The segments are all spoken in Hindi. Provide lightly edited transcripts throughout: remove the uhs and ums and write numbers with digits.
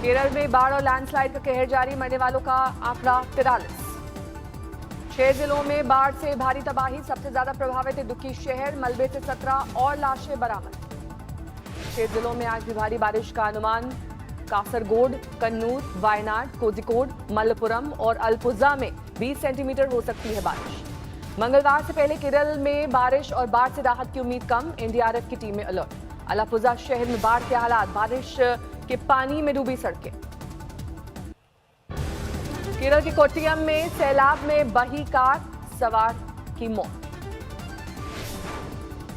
केरल में बाढ़ और लैंडस्लाइड का कहर जारी, मरने वालों का आंकड़ा 43। 6 जिलों में बाढ़ से भारी तबाही, सबसे ज्यादा प्रभावित है दुखी शहर, मलबे से 17 और लाशें बरामद। 6 जिलों में आज भी भारी बारिश का अनुमान, कासरगोड, कन्नूर, वायनाड, कोझिकोड, मलप्पुरम और अल्पुजा में 20 सेंटीमीटर हो सकती है बारिश। मंगलवार से पहले केरल में बारिश और बाढ़ से राहत की उम्मीद कम, एनडीआरएफ की टीम में अलर्ट। अलापुजा शहर में बाढ़ के हालात, बारिश के पानी में डूबी सड़कें। केरल के कोट्टियम में सैलाब में बही कार, सवार की मौत।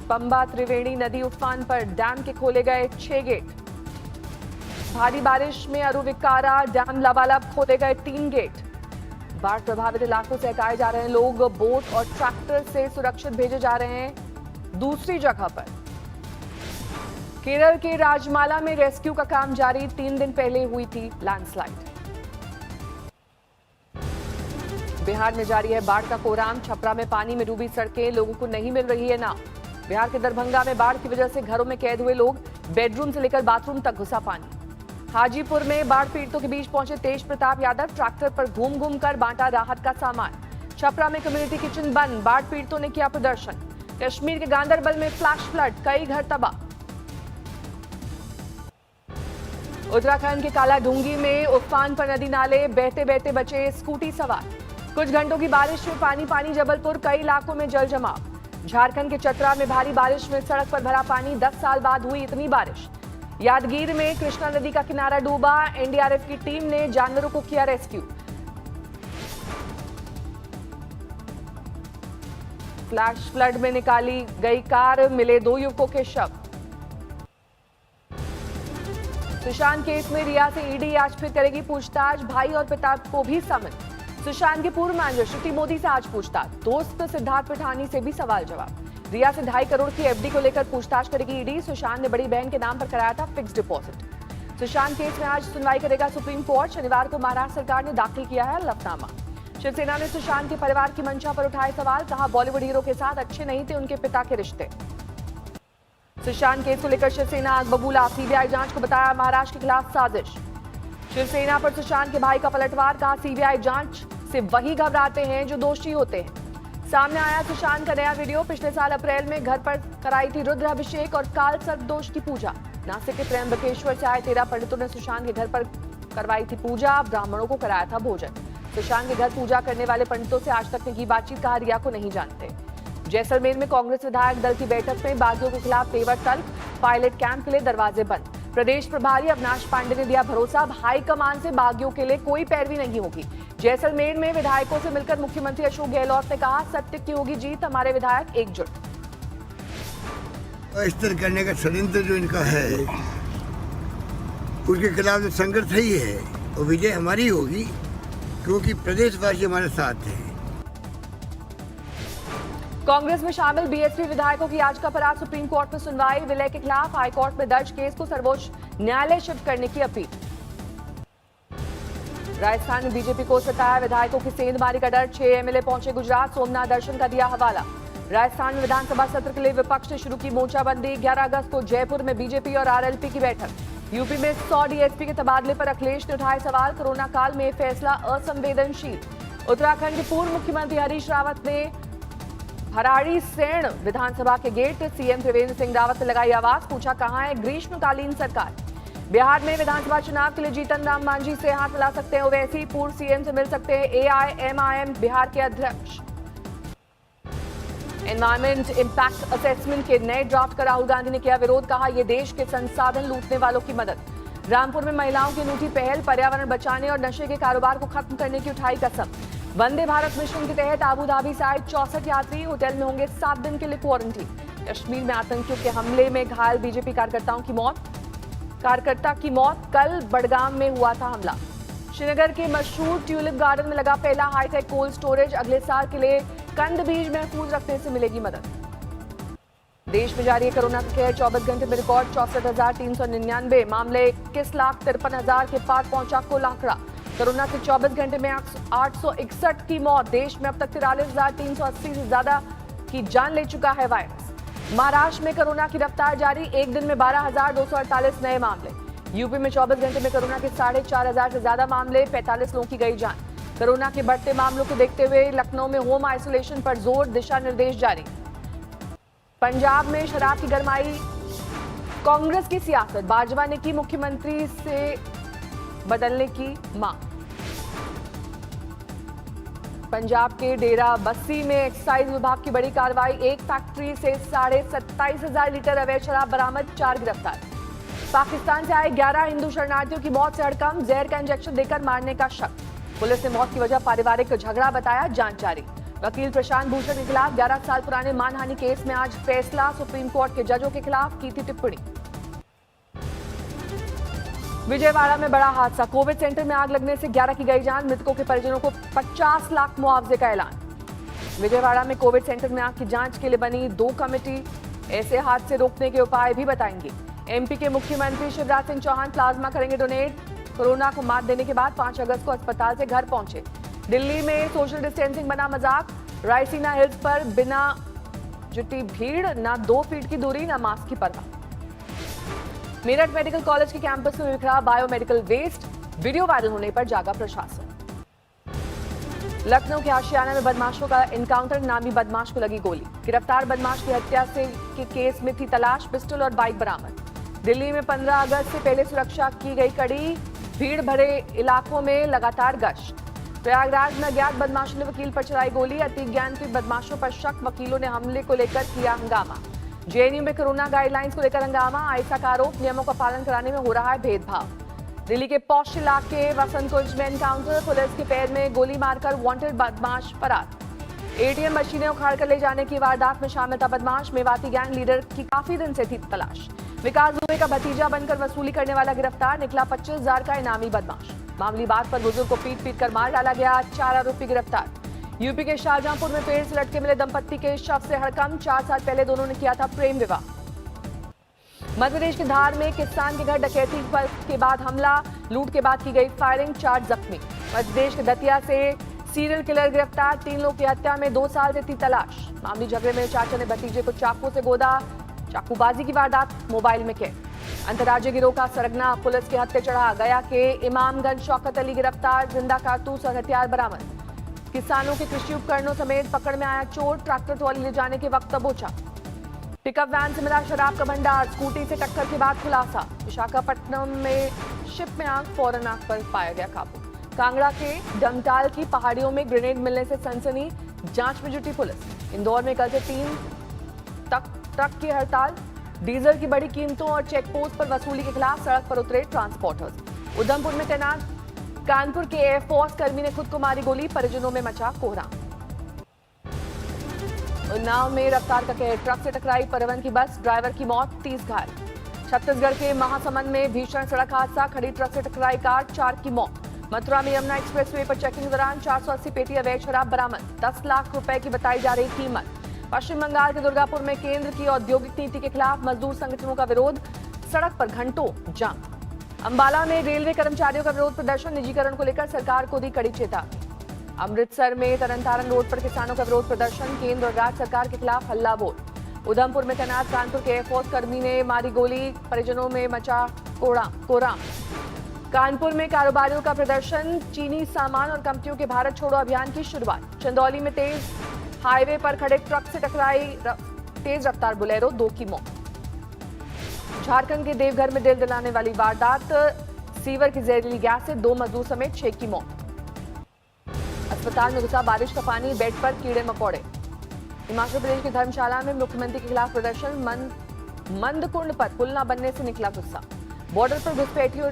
पंबा त्रिवेणी नदी उफान पर, डैम के खोले गए 6 गेट। भारी बारिश में अरुविक्कारा डैम लबालब खोले गए 3 गेट। बाढ़ प्रभावित इलाकों से हटाए जा रहे हैं लोग, बोट और ट्रैक्टर से सुरक्षित भेजे जा रहे हैं दूसरी जगह पर। केरल के राजमाला में रेस्क्यू का काम जारी, 3 दिन पहले हुई थी लैंडस्लाइड। बिहार में जारी है बाढ़ का कोहराम, छपरा में पानी में डूबी सड़कें, लोगों को नहीं मिल रही है नाव। बिहार के दरभंगा में बाढ़ की वजह से घरों में कैद हुए लोग, बेडरूम से लेकर बाथरूम तक घुसा पानी। हाजीपुर में बाढ़ पीड़ितों के बीच पहुंचे तेज प्रताप यादव, ट्रैक्टर पर घूम घूम कर बांटा राहत का सामान। छपरा में कम्युनिटी किचन बंद, बाढ़ पीड़ितों ने किया प्रदर्शन। कश्मीर के गांदरबल में फ्लैश फ्लड, कई घर तबाह। उत्तराखंड के कालाडूंगी में उफान पर नदी नाले, बहते बहते बचे स्कूटी सवार। कुछ घंटों की बारिश में पानी पानी, जबलपुर, कई इलाकों में जल जमाव। झारखंड के चतरा में भारी बारिश में सड़क पर भरा पानी, 10 साल बाद हुई इतनी बारिश। यादगीर में कृष्णा नदी का किनारा डूबा, एनडीआरएफ की टीम ने जानवरों को किया रेस्क्यू। फ्लैश फ्लड में निकाली गई कार, मिले 2 युवकों के शव। सुशांत केस में रिया से ईडी आज फिर करेगी पूछताछ, भाई और पिता को भी समन। सुशांत के पूर्व मैनेजर श्रुति मोदी से आज पूछताछ, दोस्त सिद्धार्थ पिठानी से भी सवाल जवाब। रिया से 2.5 करोड़ की एफडी को लेकर पूछताछ करेगी ईडी। सुशांत ने बड़ी बहन के नाम पर कराया था फिक्स डिपॉजिट। सुशांत केस में आज सुनवाई करेगा सुप्रीम कोर्ट। शनिवार को महाराष्ट्र सरकार ने दाखिल किया है हलफनामा। शिवसेना ने सुशांत के परिवार की मंशा पर उठाए सवाल, कहा बॉलीवुड हीरो के साथ अच्छे नहीं थे उनके पिता के रिश्ते। सुशांत केस को लेकर शिवसेना आग बबूला, सीबीआई जांच को बताया महाराष्ट्र के खिलाफ साजिश। शिवसेना पर सुशांत के भाई का पलटवार, कहा सीबीआई जांच से वही घबराते हैं जो दोषी होते हैं। सामने आया सुशांत का नया वीडियो, पिछले साल अप्रैल में घर पर कराई थी रुद्राभिषेक और काल सर्प दोष की पूजा। नासिक के त्र्यंबकेश्वर से आए 13 पंडितों ने सुशांत के घर पर करवाई थी पूजा, ब्राह्मणों को कराया था भोजन। सुशांत के घर पूजा करने वाले पंडितों से आज तक ने की बातचीत, कहा रिया को नहीं जानते। जैसलमेर में कांग्रेस विधायक दल की बैठक में बागियों के खिलाफ तेवर तल्ख, पायलट कैंप के लिए दरवाजे बंद। प्रदेश प्रभारी अविनाश पांडे ने दिया भरोसा, हाईकमान से बागियों के लिए कोई पैरवी नहीं होगी। जैसलमेर में विधायकों से मिलकर मुख्यमंत्री अशोक गहलोत ने कहा सत्य की होगी जीत, हमारे विधायक एकजुट। अस्तर करने का षड्यंत्र जो इनका है, उसके खिलाफ जो संघर्ष है ही है, वो विजय हमारी होगी, क्योंकि प्रदेशवासी हमारे साथ हैं। कांग्रेस में शामिल बीएसपी विधायकों की याचिका पर आज सुप्रीम कोर्ट में सुनवाई। विलय के खिलाफ हाईकोर्ट में दर्ज केस को सर्वोच्च न्यायालय शिफ्ट करने की अपील। राजस्थान में बीजेपी को सताया विधायकों की सेंधमारी का डर, 6 एमएलए पहुंचे गुजरात, सोमनाथ दर्शन का दिया हवाला। राजस्थान में विधानसभा सत्र के लिए विपक्ष ने शुरू की मोर्चाबंदी, 11 अगस्त को जयपुर में बीजेपी और आरएलपी की बैठक। यूपी में 100 डीएसपी के तबादले पर अखिलेश ने उठाए सवाल, कोरोना काल में फैसला असंवेदनशील। उत्तराखंड के पूर्व मुख्यमंत्री हरीश रावत ने हराड़ी सेण विधानसभा के गेट, सीएम त्रिवेंद्र सिंह रावत ने लगाई आवाज, पूछा कहां है ग्रीष्मकालीन सरकार। बिहार में विधानसभा चुनाव के लिए जीतन राम मांझी से हाथ मिला सकते हैं ओवैसी, पूर्व सीएम से मिल सकते हैं एआईएमआईएम बिहार के अध्यक्ष। एनवायरमेंट इंपैक्ट असेसमेंट के नए ड्राफ्ट का राहुल गांधी ने किया विरोध, कहा यह देश के संसाधन लूटने वालों की मदद। रामपुर में महिलाओं की अनूठी पहल, पर्यावरण बचाने और नशे के कारोबार को खत्म करने की उठाई कसम। वंदे भारत मिशन के तहत आबू धाबी से आए 64 यात्री होटल में होंगे 7 दिन के लिए क्वारंटीन। कश्मीर में आतंकियों के हमले में घायल बीजेपी कार्यकर्ता की मौत, कल बडगाम में हुआ था हमला। श्रीनगर के मशहूर ट्यूलिप गार्डन में लगा पहला हाईटेक कोल्ड स्टोरेज, अगले साल के लिए कंद बीज महफूज रखने से मिलेगी मदद। देश में जारी है कोरोना का कहर, 24 घंटे में रिकॉर्ड 64,399 मामले, 21,53,000 के पार पहुंचा कुल आंकड़ा। कोरोना से 24 घंटे में 861 की मौत, देश में अब तक 43,380 से ज्यादा की जान ले चुका है वायरस। महाराष्ट्र में कोरोना की रफ्तार जारी, एक दिन में 12,248 नए मामले। यूपी में 24 घंटे में कोरोना के 4,500 से ज्यादा मामले, 45 लोगों की गई जान। कोरोना के बढ़ते मामलों को देखते हुए लखनऊ में होम आइसोलेशन पर जोर, दिशा निर्देश जारी। पंजाब में शराब की गरमाई, कांग्रेस की सियासत, भाजपा ने की मुख्यमंत्री से बदलने की मांग। पंजाब के डेरा बस्सी में एक्साइज विभाग की बड़ी कार्रवाई, एक फैक्ट्री से 27,500 लीटर अवैध शराब बरामद, 4 गिरफ्तार। पाकिस्तान से आए 11 हिंदू शरणार्थियों की मौत से हड़कंप, जहर का इंजेक्शन देकर मारने का शक। पुलिस ने मौत की वजह पारिवारिक झगड़ा बताया, जांच जारी। वकील प्रशांत भूषण के खिलाफ 11 साल पुराने मानहानि केस में आज फैसला, सुप्रीम कोर्ट के जजों के खिलाफ की थी टिप्पणी। विजयवाड़ा में बड़ा हादसा, कोविड सेंटर में आग लगने से 11 की गई जान, मृतकों के परिजनों को 50 लाख मुआवजे का ऐलान। विजयवाड़ा में कोविड सेंटर में आग की जांच के लिए बनी 2 कमेटी, ऐसे हादसे रोकने के उपाय भी बताएंगे। एमपी के मुख्यमंत्री शिवराज सिंह चौहान प्लाज्मा करेंगे डोनेट, कोरोना को मात देने के बाद 5 अगस्त को अस्पताल से घर पहुंचे। दिल्ली में सोशल डिस्टेंसिंग बना मजाक, रायसीना हिल्स पर बिना जुटी भीड़, ना 2 फीट की दूरी, ना मास्क की परवाह। मेरठ मेडिकल कॉलेज के कैंपस में बिखरा बायोमेडिकल वेस्ट, वीडियो वायरल होने पर जागा प्रशासन। लखनऊ के आशियाना में बदमाशों का एनकाउंटर, नामी बदमाश को लगी गोली। गिरफ्तार बदमाश की हत्या के केस में थी तलाश, पिस्टल और बाइक बरामद। दिल्ली में 15 अगस्त से पहले सुरक्षा की गई कड़ी, भीड़ भरे इलाकों में लगातार गश्त। प्रयागराज में अज्ञात बदमाशों ने वकील पर चलाई गोली, अति ज्ञान के बदमाशों पर शक, वकीलों ने हमले को लेकर किया हंगामा। जेएनयू में कोरोना गाइडलाइंस को लेकर हंगामा, आईसा का आरोप, नियमों का पालन कराने में हो रहा है भेदभाव। दिल्ली के पौष इलाके वसंत कुंज में एनकाउंटर, पुलिस के पैर में गोली मारकर वांटेड बदमाश फरार। एटीएम मशीनें उखाड़ कर ले जाने की वारदात में शामिल था बदमाश, मेवाती गैंग लीडर की काफी दिन से थी तलाश। विकास दुबे का भतीजा बनकर वसूली करने वाला गिरफ्तार, निकला 25,000 का इनामी बदमाश। मामूली बात पर बुजुर्ग को पीट पीट कर मार डाला गया, 4 आरोपी गिरफ्तार। यूपी के शाहजहांपुर में पेड़ से लटके मिले दंपत्ति के शव से हड़कंप, 4 साल पहले दोनों ने किया था प्रेम विवाह। मध्य प्रदेश के धार में किसान के घर डकैती के बाद हमला, लूट के बाद की गई फायरिंग, 4 जख्मी। मध्य प्रदेश के दतिया से सीरियल किलर गिरफ्तार, 3 लोग की हत्या में 2 साल से थी तलाश। मामूली झगड़े में चाचा ने भतीजे को चाकू से गोदा, चाकूबाजी की वारदात मोबाइल में कैद। अंतर्राज्यीय गिरोह का सरगना पुलिस के हत्थे चढ़ा, गया के इमामगंज शौकत अली गिरफ्तार, जिंदा कारतूस और हथियार बरामद। किसानों के कृषि उपकरणों समेत पकड़ में आया चोर, ट्रैक्टर ट्रॉली ले जाने के वक्त दबोचा। पिकअप वैन से मिला शराब का भंडार, स्कूटी से टक्कर के बाद खुलासा। विशाखापट्टनम में शिप में आग, फौरन आग पर पाया गया काबू। कांगड़ा के डमटाल की पहाड़ियों में ग्रेनेड मिलने से सनसनी, जांच में जुटी पुलिस। इंदौर में कल से 3 तक ट्रक की हड़ताल, डीजल की बड़ी कीमतों और चेक पोस्ट पर वसूली के खिलाफ सड़क पर उतरे ट्रांसपोर्टर्स। उधमपुर में तैनात कानपुर के एयरफोर्स कर्मी ने खुद को मारी गोली, परिजनों में मचा कोहराम। उन्नाव में रफ्तार का कहर, ट्रक से टकराई परिवहन की बस, ड्राइवर की मौत, 30 घायल। छत्तीसगढ़ के महासमुंद में भीषण सड़क हादसा, खड़ी ट्रक से टकराई कार, 4 की मौत। मथुरा में यमुना एक्सप्रेसवे पर चेकिंग दौरान 480 पेटी अवैध शराब बरामद, 10 लाख रुपए की बताई जा रही कीमत। पश्चिम बंगाल के दुर्गापुर में केंद्र की औद्योगिक नीति के खिलाफ मजदूर संगठनों का विरोध, सड़क पर घंटों जाम। अंबाला में रेलवे कर्मचारियों का विरोध प्रदर्शन, निजीकरण को लेकर सरकार को दी कड़ी चेतावनी। अमृतसर में तरनतारन रोड पर किसानों का विरोध प्रदर्शन, केंद्र और राज्य सरकार के खिलाफ हल्ला बोल। उधमपुर में तैनात कानपुर के एयरफोर्स कर्मी ने मारी गोली, परिजनों में मचा कोहराम। कानपुर में कारोबारियों का प्रदर्शन, चीनी सामान और कंपनियों के भारत छोड़ो अभियान की शुरुआत। चंदौली में तेज हाईवे पर खड़े ट्रक से टकराई तेज रफ्तार बुलेरो, 2 की मौत। झारखंड के देवघर में दिल दिलाने वाली वारदात, सीवर की जहरीली गैस से 2 मजदूर समेत 6 की मौत। अस्पताल में घुसा बारिश का पानी, बेड पर कीड़े मकोड़े। हिमाचल प्रदेश की धर्मशाला में मुख्यमंत्री के खिलाफ प्रदर्शन, मंदकुंड पर पुल न बनने से निकला गुस्सा। बॉर्डर पर घुसपैठियों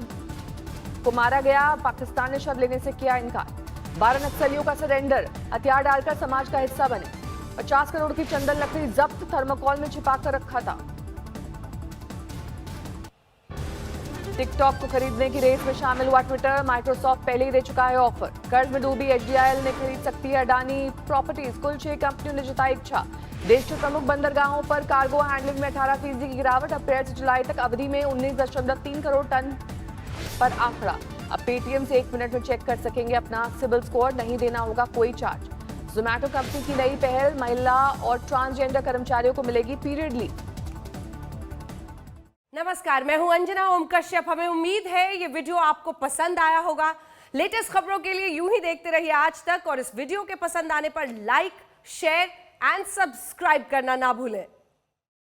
को मारा गया, पाकिस्तान ने शव लेने से किया इनकार। 12 नक्सलियों का सरेंडर, हथियार डालकर समाज का हिस्सा बने। 50 करोड़ की चंदन लकड़ी जब्त, थर्मोकॉल में छिपाकर रखा था। टिकटॉक को खरीदने की रेस में शामिल हुआ ट्विटर, माइक्रोसॉफ्ट पहले ही दे चुका है ऑफर। कर्ज में डूबी एचडीआईएल ने खरीद सकती है अडानी प्रॉपर्टीज, कुल 6 कंपनियों ने जताई इच्छा। देश के प्रमुख बंदरगाहों पर कार्गो हैंडलिंग में 18% की गिरावट, अप्रैल से जुलाई तक अवधि में 19.3 करोड़ टन पर आंकड़ा। अब पेटीएम से 1 मिनट में चेक कर सकेंगे अपना सिबिल स्कोर, नहीं देना होगा कोई चार्ज। जोमैटो कंपनी की नई पहल, महिला और ट्रांसजेंडर कर्मचारियों को मिलेगी पीरियड लीव। नमस्कार, मैं हूं अंजना ओम कश्यप। हमें उम्मीद है ये वीडियो आपको पसंद आया होगा। लेटेस्ट खबरों के लिए यूं ही देखते रहिए आज तक, और इस वीडियो के पसंद आने पर लाइक, शेयर एंड सब्सक्राइब करना ना भूलें।